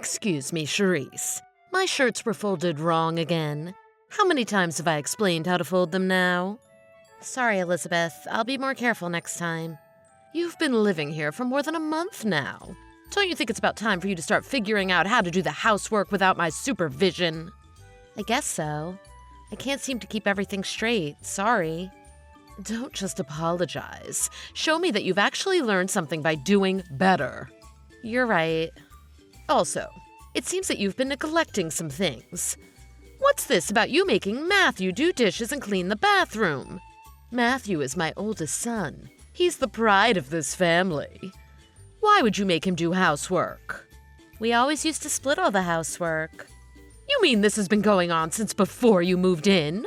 Excuse me, Charisse. My shirts were folded wrong again. How many times have I explained how to fold them now? Sorry, Elizabeth. I'll be more careful next time. You've been living here for more than a month now. Don't you think it's about time for you to start figuring out how to do the housework without my supervision? I guess so. I can't seem to keep everything straight. Sorry. Don't just apologize. Show me that you've actually learned something by doing better. You're right. Also, it seems that you've been neglecting some things. What's this about you making Matthew do dishes and clean the bathroom? Matthew is my oldest son. He's the pride of this family. Why would you make him do housework? We always used to split all the housework. You mean this has been going on since before you moved in?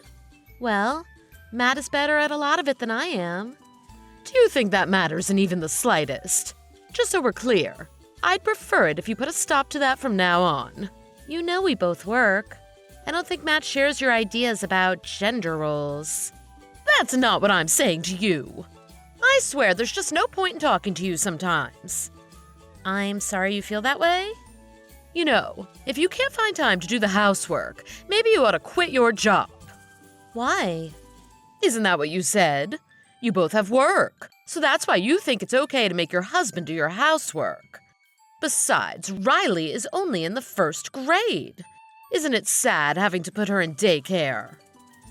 Well, Matt is better at a lot of it than I am. Do you think that matters in even the slightest? Just so we're clear, I'd prefer it if you put a stop to that from now on. You know we both work. I don't think Matt shares your ideas about gender roles. That's not what I'm saying to you. I swear there's just no point in talking to you sometimes. I'm sorry you feel that way? You know, if you can't find time to do the housework, maybe you ought to quit your job. Why? Isn't that what you said? You both have work, so that's why you think it's okay to make your husband do your housework. Besides, Riley is only in the 1st grade. Isn't it sad having to put her in daycare?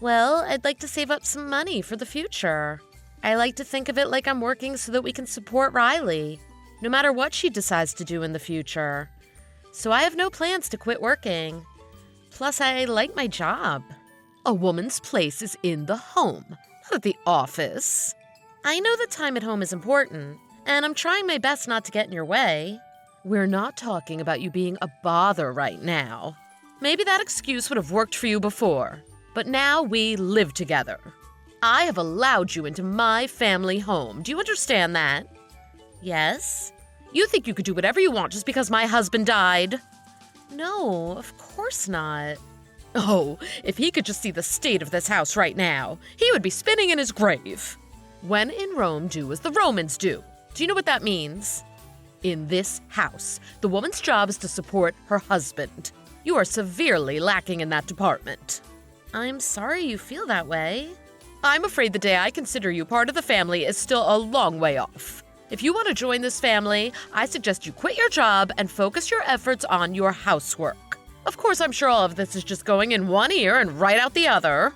Well, I'd like to save up some money for the future. I like to think of it like I'm working so that we can support Riley, no matter what she decides to do in the future. So I have no plans to quit working. Plus, I like my job. A woman's place is in the home, not at the office. I know that time at home is important, and I'm trying my best not to get in your way. We're not talking about you being a bother right now. Maybe that excuse would have worked for you before, but now we live together. I have allowed you into my family home. Do you understand that? Yes. You think you could do whatever you want just because my husband died? No, of course not. Oh, if he could just see the state of this house right now, he would be spinning in his grave. When in Rome, do as the Romans do. Do you know what that means? In this house, the woman's job is to support her husband. You are severely lacking in that department. I'm sorry you feel that way. I'm afraid the day I consider you part of the family is still a long way off. If you want to join this family, I suggest you quit your job and focus your efforts on your housework. Of course, I'm sure all of this is just going in one ear and right out the other.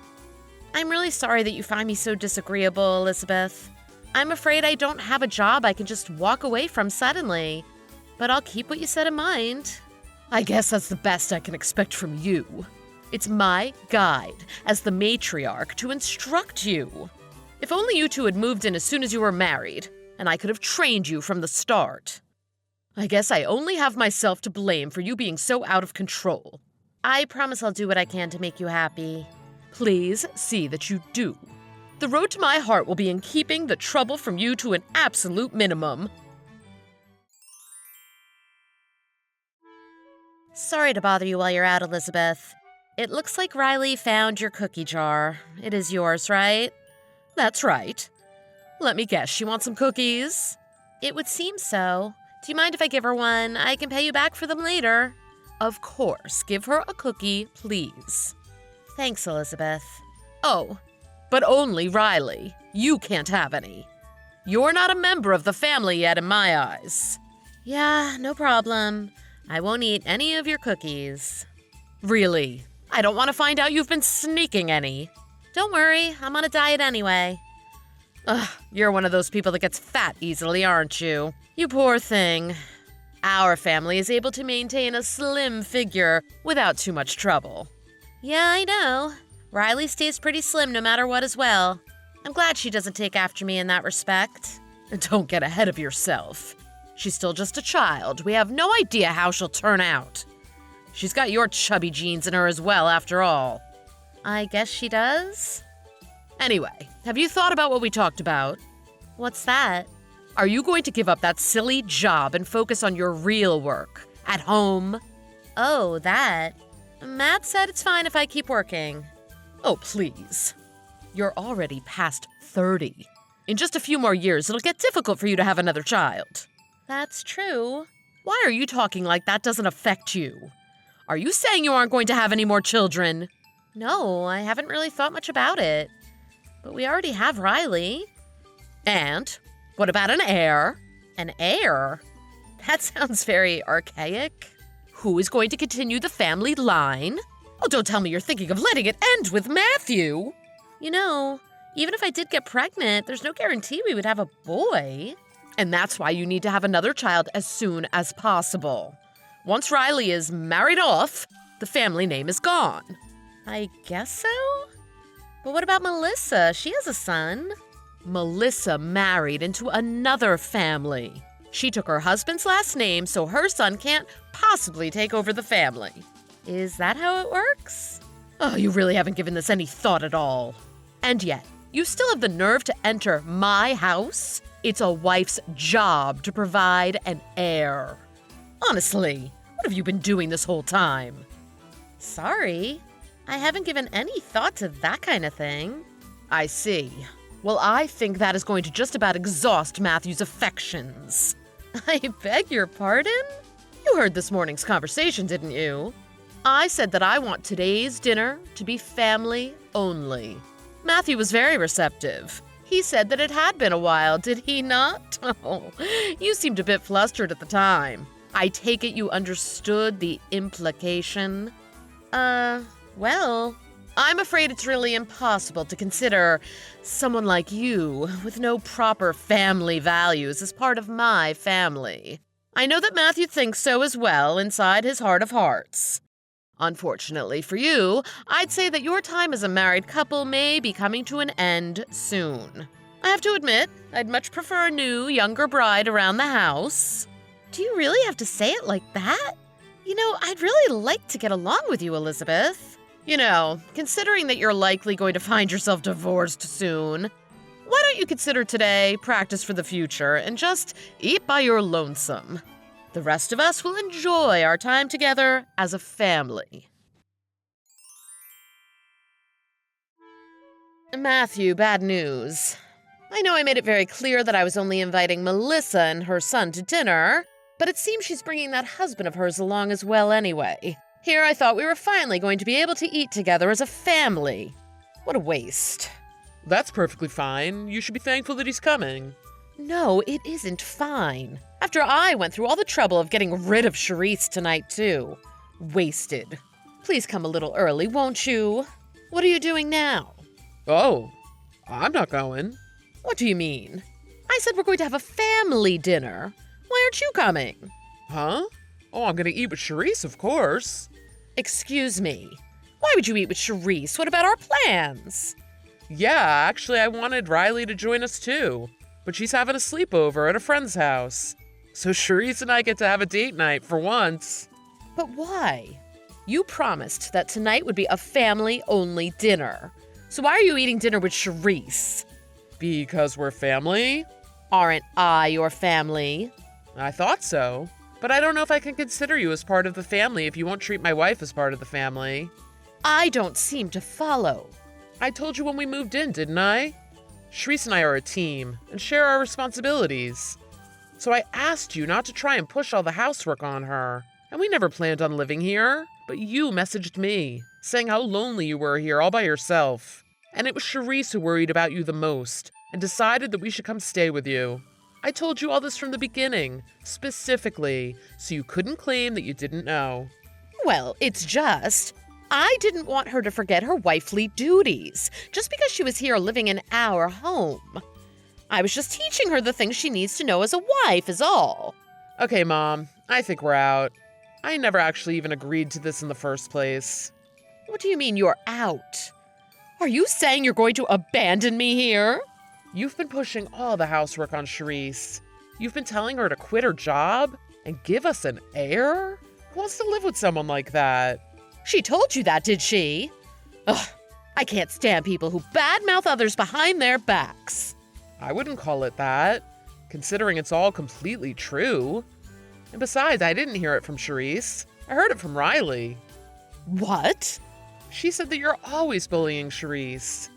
I'm really sorry that you find me so disagreeable, Elizabeth. I'm afraid I don't have a job I can just walk away from suddenly. But I'll keep what you said in mind. I guess that's the best I can expect from you. It's my guide, as the matriarch, to instruct you. If only you two had moved in as soon as you were married, and I could have trained you from the start. I guess I only have myself to blame for you being so out of control. I promise I'll do what I can to make you happy. Please see that you do. The road to my heart will be in keeping the trouble from you to an absolute minimum. Sorry to bother you while you're out, Elizabeth. It looks like Riley found your cookie jar. It is yours, right? That's right. Let me guess, she wants some cookies? It would seem so. Do you mind if I give her one? I can pay you back for them later. Of course. Give her a cookie, please. Thanks, Elizabeth. Oh, but only Riley. You can't have any. You're not a member of the family yet in my eyes. Yeah, no problem. I won't eat any of your cookies. Really? I don't want to find out you've been sneaking any. Don't worry, I'm on a diet anyway. Ugh, you're one of those people that gets fat easily, aren't you? You poor thing. Our family is able to maintain a slim figure without too much trouble. Yeah, I know. Riley stays pretty slim no matter what as well. I'm glad she doesn't take after me in that respect. Don't get ahead of yourself. She's still just a child. We have no idea how she'll turn out. She's got your chubby genes in her as well, after all. I guess she does? Anyway, have you thought about what we talked about? What's that? Are you going to give up that silly job and focus on your real work? At home? Oh, that. Matt said it's fine if I keep working. Oh, please. You're already past 30. In just a few more years, it'll get difficult for you to have another child. That's true. Why are you talking like that doesn't affect you? Are you saying you aren't going to have any more children? No, I haven't really thought much about it. But we already have Riley. And what about an heir? An heir? That sounds very archaic. Who is going to continue the family line? Oh, don't tell me you're thinking of letting it end with Matthew. You know, even if I did get pregnant, there's no guarantee we would have a boy. And that's why you need to have another child as soon as possible. Once Riley is married off, the family name is gone. I guess so? But what about Melissa? She has a son. Melissa married into another family. She took her husband's last name, so her son can't possibly take over the family. Is that how it works? Oh, you really haven't given this any thought at all. And yet, you still have the nerve to enter my house? It's a wife's job to provide an heir. Honestly, what have you been doing this whole time? Sorry, I haven't given any thought to that kind of thing. I see. Well, I think that is going to just about exhaust Matthew's affections. I beg your pardon? You heard this morning's conversation, didn't you? I said that I want today's dinner to be family only. Matthew was very receptive. He said that it had been a while, did he not? Oh, you seemed a bit flustered at the time. I take it you understood the implication? Well, I'm afraid it's really impossible to consider someone like you with no proper family values as part of my family. I know that Matthew thinks so as well inside his heart of hearts. Unfortunately for you, I'd say that your time as a married couple may be coming to an end soon. I have to admit, I'd much prefer a new, younger bride around the house. Do you really have to say it like that? You know, I'd really like to get along with you, Elizabeth. You know, considering that you're likely going to find yourself divorced soon, why don't you consider today practice for the future and just eat by your lonesome? The rest of us will enjoy our time together as a family. Matthew, bad news. I know I made it very clear that I was only inviting Melissa and her son to dinner, but it seems she's bringing that husband of hers along as well anyway. Here I thought we were finally going to be able to eat together as a family. What a waste. That's perfectly fine. You should be thankful that he's coming. No, it isn't fine. After I went through all the trouble of getting rid of Charisse tonight, too. Wasted. Please come a little early, won't you? What are you doing now? Oh, I'm not going. What do you mean? I said we're going to have a family dinner. Why aren't you coming? Huh? Oh, I'm gonna eat with Charisse, of course. Excuse me. Why would you eat with Charisse? What about our plans? Yeah, actually, I wanted Riley to join us too. But she's having a sleepover at a friend's house. So Charisse and I get to have a date night for once. But why? You promised that tonight would be a family-only dinner. So why are you eating dinner with Charisse? Because we're family? Aren't I your family? I thought so. But I don't know if I can consider you as part of the family if you won't treat my wife as part of the family. I don't seem to follow. I told you when we moved in, didn't I? Charisse and I are a team and share our responsibilities. So I asked you not to try and push all the housework on her. And we never planned on living here. But you messaged me, saying how lonely you were here all by yourself. And it was Charisse who worried about you the most and decided that we should come stay with you. I told you all this from the beginning, specifically, so you couldn't claim that you didn't know. Well, it's just, I didn't want her to forget her wifely duties, just because she was here living in our home. I was just teaching her the things she needs to know as a wife, is all. Okay, Mom, I think we're out. I never actually even agreed to this in the first place. What do you mean you're out? Are you saying you're going to abandon me here? You've been pushing all the housework on Charisse. You've been telling her to quit her job and give us an heir? Who wants to live with someone like that? She told you that, did she? Ugh, I can't stand people who badmouth others behind their backs. I wouldn't call it that, considering it's all completely true. And besides, I didn't hear it from Charisse. I heard it from Riley. What? She said that you're always bullying Charisse.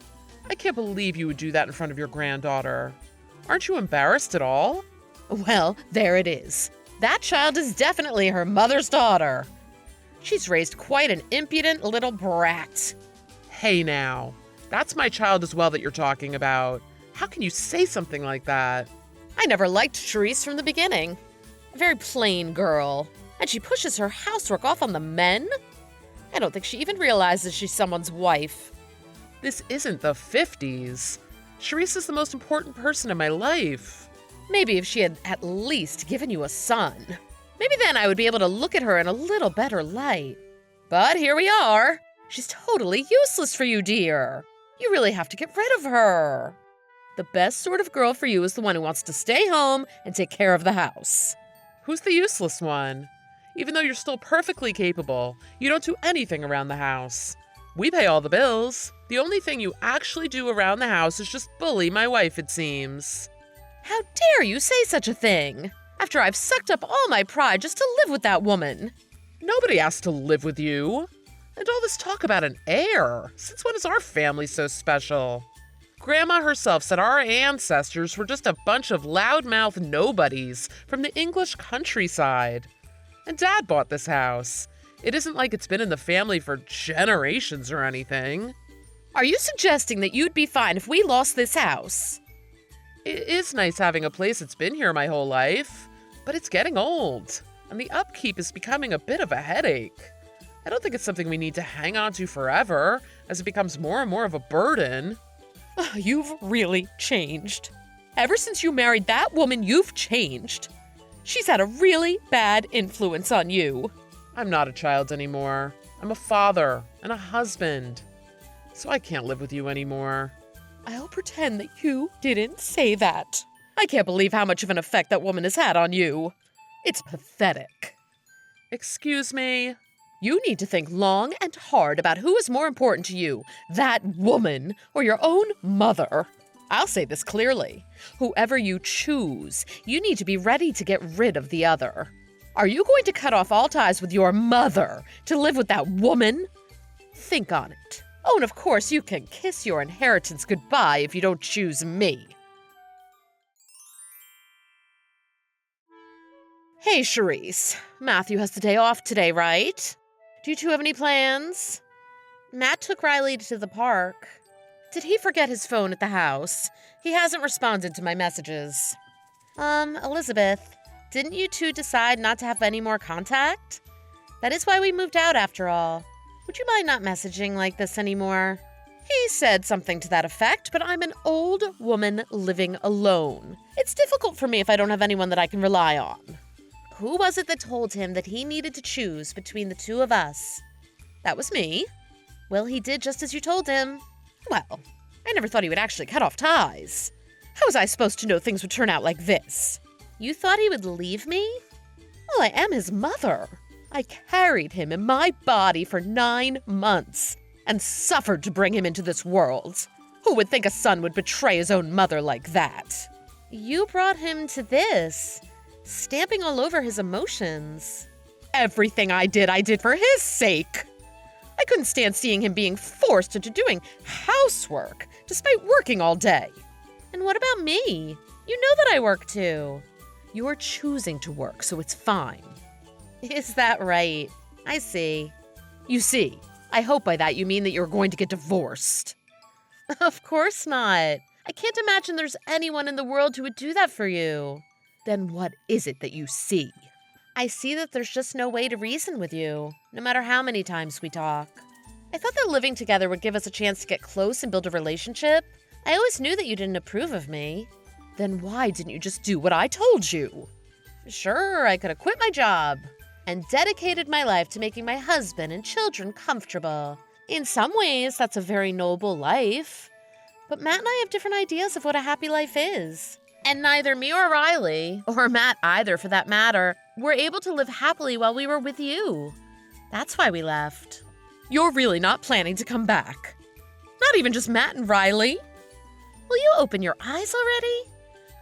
I can't believe you would do that in front of your granddaughter. Aren't you embarrassed at all? Well, there it is. That child is definitely her mother's daughter. She's raised quite an impudent little brat. Hey now, that's my child as well that you're talking about. How can you say something like that? I never liked Charisse from the beginning. A very plain girl. And she pushes her housework off on the men? I don't think she even realizes she's someone's wife. This isn't the 50s. Charisse is the most important person in my life. Maybe if she had at least given you a son. Maybe then I would be able to look at her in a little better light. But here we are. She's totally useless for you, dear. You really have to get rid of her. The best sort of girl for you is the one who wants to stay home and take care of the house. Who's the useless one? Even though you're still perfectly capable, you don't do anything around the house. We pay all the bills. The only thing you actually do around the house is just bully my wife, it seems. How dare you say such a thing? After I've sucked up all my pride just to live with that woman. Nobody asked to live with you. And all this talk about an heir. Since when is our family so special? Grandma herself said our ancestors were just a bunch of loudmouth nobodies from the English countryside. And Dad bought this house. It isn't like it's been in the family for generations or anything. Are you suggesting that you'd be fine if we lost this house? It is nice having a place that's been here my whole life, but it's getting old, and the upkeep is becoming a bit of a headache. I don't think it's something we need to hang on to forever, as it becomes more and more of a burden. You've really changed. Ever since you married that woman, you've changed. She's had a really bad influence on you. I'm not a child anymore. I'm a father and a husband. So I can't live with you anymore. I'll pretend that you didn't say that. I can't believe how much of an effect that woman has had on you. It's pathetic. Excuse me? You need to think long and hard about who is more important to you, that woman or your own mother. I'll say this clearly. Whoever you choose, you need to be ready to get rid of the other. Are you going to cut off all ties with your mother to live with that woman? Think on it. Oh, and of course, you can kiss your inheritance goodbye if you don't choose me. Hey, Charisse. Matthew has the day off today, right? Do you two have any plans? Matt took Riley to the park. Did he forget his phone at the house? He hasn't responded to my messages. Elizabeth, didn't you two decide not to have any more contact? That is why we moved out after all. Would you mind not messaging like this anymore? He said something to that effect, but I'm an old woman living alone. It's difficult for me if I don't have anyone that I can rely on. Who was it that told him that he needed to choose between the two of us? That was me. Well, he did just as you told him. Well, I never thought he would actually cut off ties. How was I supposed to know things would turn out like this? You thought he would leave me? Well, I am his mother. I carried him in my body for 9 months and suffered to bring him into this world. Who would think a son would betray his own mother like that? You brought him to this, stamping all over his emotions. Everything I did for his sake. I couldn't stand seeing him being forced into doing housework despite working all day. And what about me? You know that I work too. You're choosing to work, so it's fine. Is that right? I see. You see, I hope by that you mean that you're going to get divorced. Of course not. I can't imagine there's anyone in the world who would do that for you. Then what is it that you see? I see that there's just no way to reason with you, no matter how many times we talk. I thought that living together would give us a chance to get close and build a relationship. I always knew that you didn't approve of me. Then why didn't you just do what I told you? Sure, I could have quit my job and dedicated my life to making my husband and children comfortable. In some ways, that's a very noble life. But Matt and I have different ideas of what a happy life is. And neither me or Riley, or Matt either for that matter, were able to live happily while we were with you. That's why we left. You're really not planning to come back. Not even just Matt and Riley. Will you open your eyes already?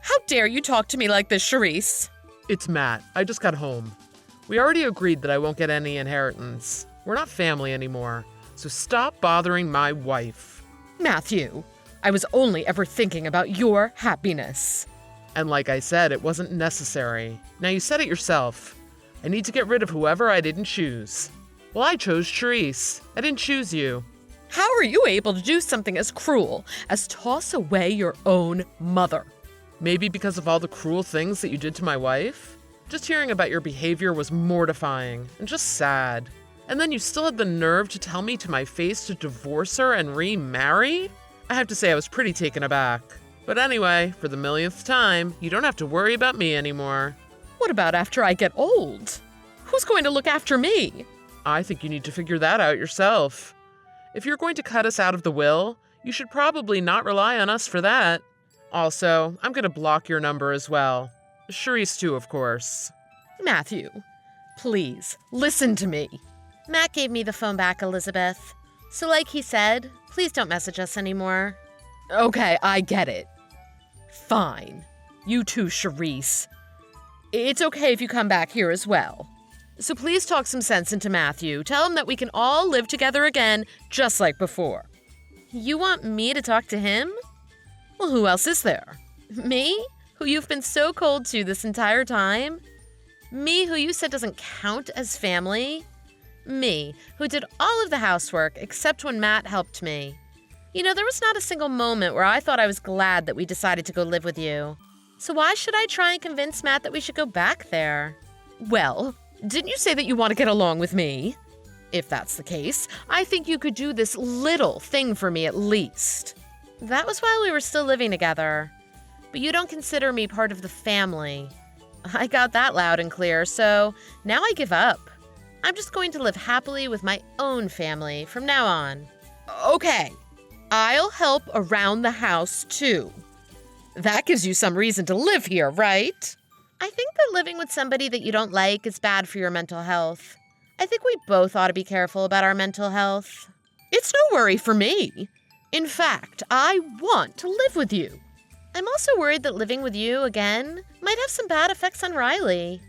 How dare you talk to me like this, Charisse? It's Matt. I just got home. We already agreed that I won't get any inheritance. We're not family anymore, so stop bothering my wife. Matthew, I was only ever thinking about your happiness. And like I said, it wasn't necessary. Now you said it yourself. I need to get rid of whoever I didn't choose. Well, I chose Therese. I didn't choose you. How are you able to do something as cruel as toss away your own mother? Maybe because of all the cruel things that you did to my wife? Just hearing about your behavior was mortifying and just sad. And then you still had the nerve to tell me to my face to divorce her and remarry? I have to say I was pretty taken aback. But anyway, for the millionth time, you don't have to worry about me anymore. What about after I get old? Who's going to look after me? I think you need to figure that out yourself. If you're going to cut us out of the will, you should probably not rely on us for that. Also, I'm going to block your number as well. Therese too, of course. Matthew, please, listen to me. Matt gave me the phone back, Elizabeth. So like he said, please don't message us anymore. Okay, I get it. Fine. You too, Therese. It's okay if you come back here as well. So please talk some sense into Matthew. Tell him that we can all live together again, just like before. You want me to talk to him? Well, who else is there? Me? Who you've been so cold to this entire time? Me, who you said doesn't count as family? Me, who did all of the housework except when Matt helped me. You know, there was not a single moment where I thought I was glad that we decided to go live with you. So why should I try and convince Matt that we should go back there? Well, didn't you say that you want to get along with me? If that's the case, I think you could do this little thing for me at least. That was while we were still living together. But you don't consider me part of the family. I got that loud and clear, so now I give up. I'm just going to live happily with my own family from now on. Okay, I'll help around the house too. That gives you some reason to live here, right? I think that living with somebody that you don't like is bad for your mental health. I think we both ought to be careful about our mental health. It's no worry for me. In fact, I want to live with you. I'm also worried that living with you again might have some bad effects on Riley.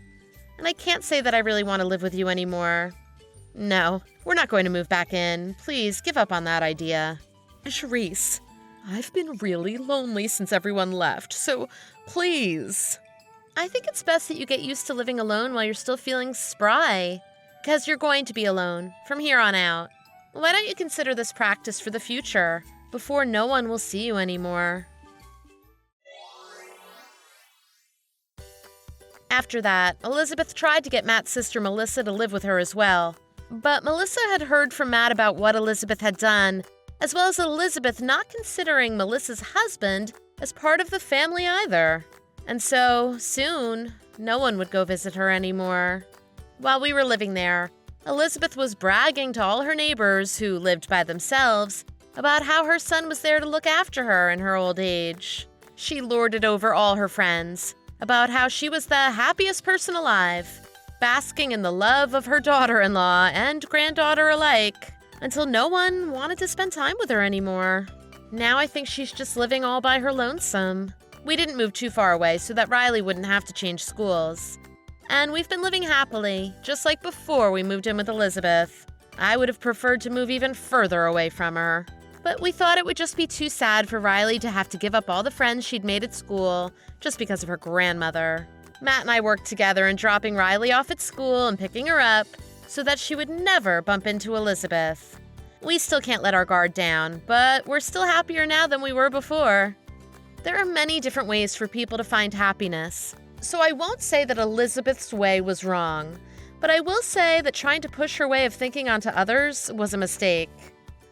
And I can't say that I really want to live with you anymore. No, we're not going to move back in. Please, give up on that idea. Therese, I've been really lonely since everyone left, so please. I think it's best that you get used to living alone while you're still feeling spry. Because you're going to be alone from here on out. Why don't you consider this practice for the future, before no one will see you anymore? After that, Elizabeth tried to get Matt's sister Melissa to live with her as well. But Melissa had heard from Matt about what Elizabeth had done, as well as Elizabeth not considering Melissa's husband as part of the family either. And so, soon, no one would go visit her anymore. While we were living there, Elizabeth was bragging to all her neighbors who lived by themselves about how her son was there to look after her in her old age. She lorded over all her friends about how she was the happiest person alive, basking in the love of her daughter-in-law and granddaughter alike, until no one wanted to spend time with her anymore. Now I think she's just living all by her lonesome. We didn't move too far away so that Riley wouldn't have to change schools. And we've been living happily, just like before we moved in with Elizabeth. I would have preferred to move even further away from her. But we thought it would just be too sad for Riley to have to give up all the friends she'd made at school just because of her grandmother. Matt and I worked together in dropping Riley off at school and picking her up so that she would never bump into Elizabeth. We still can't let our guard down, but we're still happier now than we were before. There are many different ways for people to find happiness. So I won't say that Elizabeth's way was wrong, but I will say that trying to push her way of thinking onto others was a mistake.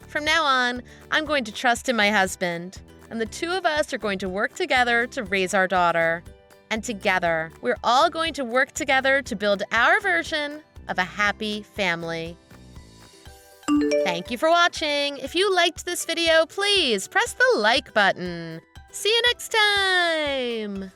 From now on, I'm going to trust in my husband, and the two of us are going to work together to raise our daughter. And together, we're all going to work together to build our version of a happy family. Thank you for watching. If you liked this video, please press the like button. See you next time!